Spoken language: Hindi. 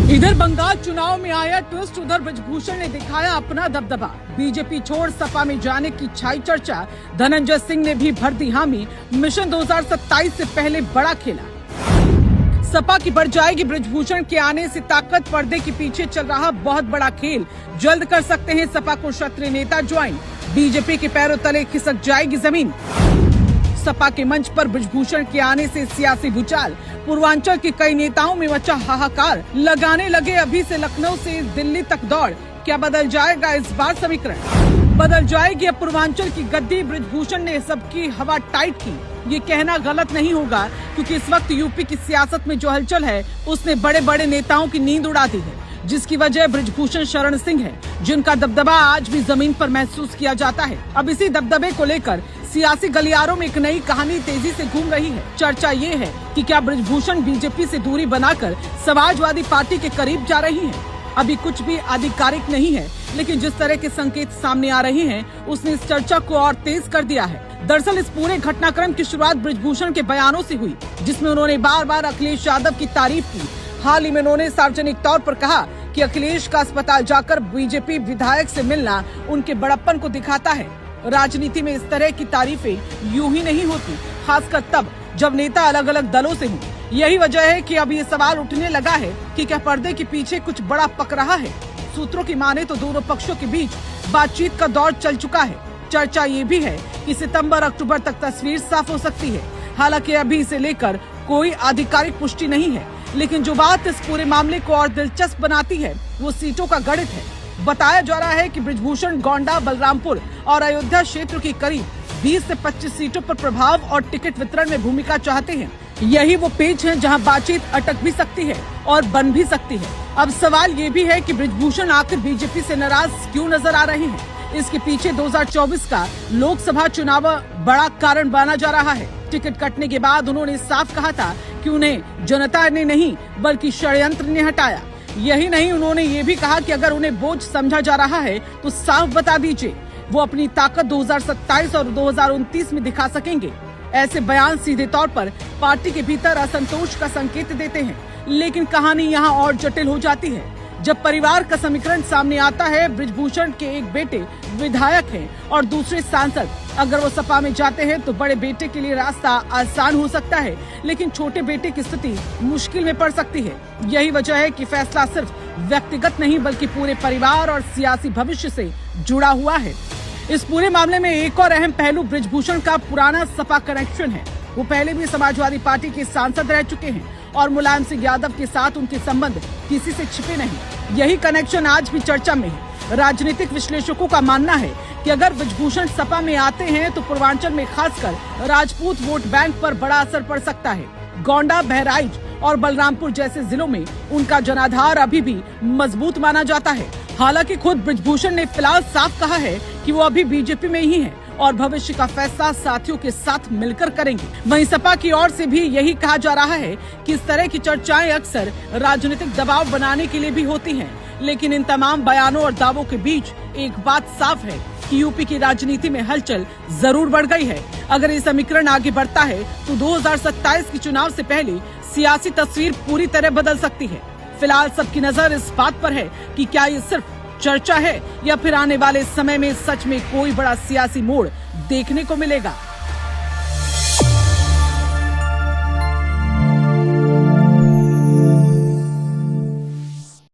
इधर बंगाल चुनाव में आया ट्विस्ट, उधर ब्रजभूषण ने दिखाया अपना दबदबा। बीजेपी छोड़ सपा में जाने की छाई चर्चा। धनंजय सिंह ने भी भर दी हामी, मिशन 2027 से पहले बड़ा खेला। सपा की बढ़ जाएगी ब्रजभूषण के आने से ताकत, पर्दे के पीछे चल रहा बहुत बड़ा खेल। जल्द कर सकते हैं सपा को क्षत्रिय नेता ज्वाइन, बीजेपी के पैरों तले खिसक जाएगी जमीन। सपा के मंच पर ब्रजभूषण के आने से सियासी भूचाल, पूर्वांचल के कई नेताओं में मचा हाहाकार। लगाने लगे अभी से लखनऊ से दिल्ली तक दौड़। क्या बदल जाएगा इस बार समीकरण? बदल जाएगी अब पूर्वांचल की गद्दी। ब्रजभूषण ने सबकी हवा टाइट की, ये कहना गलत नहीं होगा, क्योंकि इस वक्त यूपी की सियासत में जो हलचल है उसने बड़े बड़े नेताओं की नींद उड़ा दी है, जिसकी वजह ब्रजभूषण शरण सिंह है, जिनका दबदबा आज भी जमीन पर महसूस किया जाता है। अब इसी दबदबे को लेकर सियासी गलियारों में एक नई कहानी तेजी से घूम रही है। चर्चा ये है कि क्या ब्रजभूषण बीजेपी से दूरी बनाकर समाजवादी पार्टी के करीब जा रही हैं? अभी कुछ भी आधिकारिक नहीं है, लेकिन जिस तरह के संकेत सामने आ रहे हैं उसने इस चर्चा को और तेज कर दिया है। दरअसल इस पूरे घटनाक्रम की शुरुआत ब्रजभूषण के बयानों से हुई, जिसमें उन्होंने बार बार अखिलेश यादव की तारीफ की। हाल ही में उन्होंने सार्वजनिक तौर पर कहा कि अखिलेश का अस्पताल जाकर बीजेपी विधायक से मिलना उनके बड़प्पन को दिखाता है। राजनीति में इस तरह की तारीफें यूं ही नहीं होती, खासकर तब जब नेता अलग अलग दलों से हों। यही वजह है कि अब ये सवाल उठने लगा है कि क्या पर्दे के पीछे कुछ बड़ा पक रहा है। सूत्रों की माने तो दोनों पक्षों के बीच बातचीत का दौर चल चुका है। चर्चा ये भी है कि सितंबर अक्टूबर तक तस्वीर साफ हो सकती है। हालांकि अभी इसे लेकर कोई आधिकारिक पुष्टि नहीं है, लेकिन जो बात इस पूरे मामले को और दिलचस्प बनाती है वो सीटों का गणित है। बताया जा रहा है कि ब्रजभूषण गोंडा, बलरामपुर और अयोध्या क्षेत्र की करीब 20 से 25 सीटों पर प्रभाव और टिकट वितरण में भूमिका चाहते हैं। यही वो पेच है जहां बातचीत अटक भी सकती है और बन भी सकती है। अब सवाल ये भी है कि ब्रजभूषण आखिर बीजेपी से नाराज क्यों नजर आ रहे हैं। इसके पीछे 2024 का लोकसभा चुनाव बड़ा कारण माना जा रहा है। टिकट कटने के बाद उन्होंने साफ कहा था कि उन्हें जनता ने नहीं बल्कि षड्यंत्र ने हटाया। यही नहीं, उन्होंने ये भी कहा कि अगर उन्हें बोझ समझा जा रहा है तो साफ बता दीजिए, वो अपनी ताकत 2027 और 2029 में दिखा सकेंगे। ऐसे बयान सीधे तौर पर पार्टी के भीतर असंतोष का संकेत देते हैं, लेकिन कहानी यहाँ और जटिल हो जाती है जब परिवार का समीकरण सामने आता है। ब्रजभूषण के एक बेटे विधायक हैं और दूसरे सांसद। अगर वो सपा में जाते हैं तो बड़े बेटे के लिए रास्ता आसान हो सकता है, लेकिन छोटे बेटे की स्थिति मुश्किल में पड़ सकती है। यही वजह है कि फैसला सिर्फ व्यक्तिगत नहीं बल्कि पूरे परिवार और सियासी भविष्य से जुड़ा हुआ है। इस पूरे मामले में एक और अहम पहलू ब्रजभूषण का पुराना सपा कनेक्शन है। वो पहले भी समाजवादी पार्टी के सांसद रह चुके हैं और मुलायम सिंह यादव के साथ उनके संबंध किसी से छिपे नहीं। यही कनेक्शन आज भी चर्चा में है। राजनीतिक विश्लेषकों का मानना है कि अगर ब्रजभूषण सपा में आते हैं तो पूर्वांचल में खासकर राजपूत वोट बैंक पर बड़ा असर पड़ सकता है। गोंडा, बहराइच और बलरामपुर जैसे जिलों में उनका जनाधार अभी भी मजबूत माना जाता है। हालांकि खुद ब्रजभूषण ने फिलहाल साफ कहा है कि वो अभी बीजेपी में ही है और भविष्य का फैसला साथियों के साथ मिलकर करेंगे। वहीं सपा की ओर से भी यही कहा जा रहा है कि इस तरह की चर्चाएं अक्सर राजनीतिक दबाव बनाने के लिए भी होती हैं। लेकिन इन तमाम बयानों और दावों के बीच एक बात साफ है कि यूपी की राजनीति में हलचल जरूर बढ़ गई है। अगर ये समीकरण आगे बढ़ता है तो 2027 के चुनाव से पहले सियासी तस्वीर पूरी तरह बदल सकती है। फिलहाल सबकी नजर इस बात पर है कि क्या ये सिर्फ चर्चा है या फिर आने वाले समय में सच में कोई बड़ा सियासी मोड़ देखने को मिलेगा।